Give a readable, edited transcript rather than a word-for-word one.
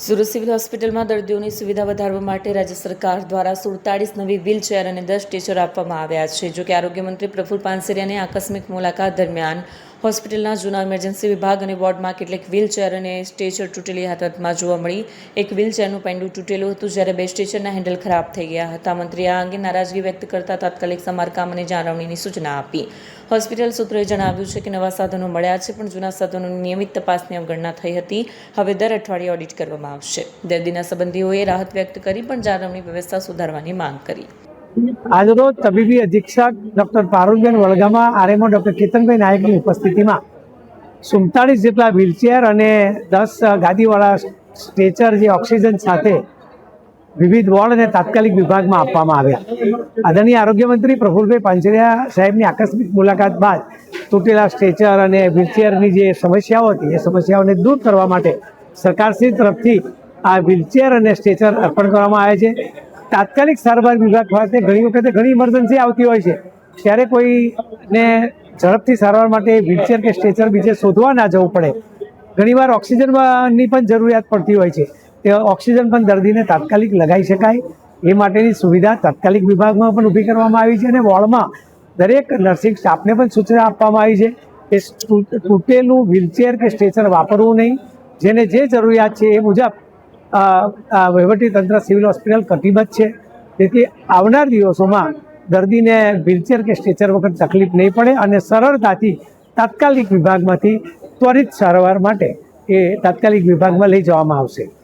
Surat civil હોસ્પિટલમાં દર્દીઓની સુવિધા વધારવા માટે રાજ્ય સરકાર દ્વારા 47 નવી વ્હીલચેર અને 10 સ્ટ્રેચર આપવામાં આવ્યા છે. જોકે આરોગ્ય મંત્રી પ્રફુલ પાનસેરિયાની આકસ્મિક મુલાકાત દરમિયાન હોસ્પિટલના જૂના ઇમરજન્સી વિભાગ અને વોર્ડમાં કેટલીક વ્હીલચેર અને સ્ટ્રેચર તૂટેલી હાલતમાં જોવા મળી. એક વ્હીલચેરનું પૈંડું તૂટેલું હતું, જ્યારે 2 સ્ટ્રેચરના હેન્ડલ ખરાબ થઈ ગયા હતા. મંત્રીએ આ અંગે નારાજગી વ્યક્ત કરતા તાત્કાલિક સમારકામ અને જાળવણીની સૂચના આપી. હોસ્પિટલ સૂત્રોએ જણાવ્યું છે કે નવા સાધનો મળ્યા છે, પણ જૂના સાધનોની નિયમિત તપાસની અવગણના થઈ હતી. હવે દર અઠવાડિયે ઓડિટ કરવામાં આવશે. દર્દીના સંબંધીઓએ રાહત વ્યક્ત કરી પણ જાળવણી વ્યવસ્થા સુધારવાની માંગ કરી. આજરોજ તબીબી અધિક્ષક doctor Parulben Vadgama, RMO doctor Ketanbhai નાયકની ઉપસ્થિતિમાં 47 જેટલા વ્હીલચેર અને 10 ગાદીવાળા સ્ટ્રેચર જે ઓક્સિજન સાથે વિવિધ વોર્ડ અને તાત્કાલિક વિભાગમાં આપવામાં આવ્યા. આદરણીય આરોગ્ય મંત્રી પ્રફુલભાઈ પાનસેરિયા સાહેબની આકસ્મિક મુલાકાત બાદ તૂટેલા સ્ટ્રેચર અને વ્હીલચેરની જે સમસ્યાઓ હતી એ સમસ્યાઓને દૂર કરવા માટે સરકારશ્રી તરફથી આ વ્હીલચેર અને સ્ટ્રેચર અર્પણ કરવામાં આવે છે. તાત્કાલિક સારવાર વિભાગ ખાતે ઘણી વખતે ઘણી ઇમરજન્સી આવતી હોય છે, ત્યારે કોઈને ઝડપથી સારવાર માટે વ્હીલચેર કે સ્ટ્રેચર બીજે શોધવા ના જવું પડે. ઘણીવાર ઓક્સિજનની પણ જરૂરિયાત પડતી હોય છે. તે ઓક્સિજન પણ દર્દીને તાત્કાલિક લગાવી શકાય એ માટેની સુવિધા તાત્કાલિક વિભાગમાં પણ ઊભી કરવામાં આવી છે અને વોર્ડમાં દરેક નર્સિંગ સ્ટાફને પણ સૂચના આપવામાં આવી છે કે તૂટેલું વ્હીલચેર કે સ્ટ્રેચર વાપરવું નહીં. જેને જે જરૂરિયાત છે એ મુજબ વહીવટીતંત્ર સિવિલ હોસ્પિટલ કટિબદ્ધ છે. તેથી આવનાર દિવસોમાં દર્દીને વ્હીલચેર કે સ્ટ્રેચર વગર તકલીફ નહીં પડે અને સરળતાથી તાત્કાલિક વિભાગમાંથી ત્વરિત સારવાર માટે એ તાત્કાલિક વિભાગમાં લઈ જવામાં આવશે.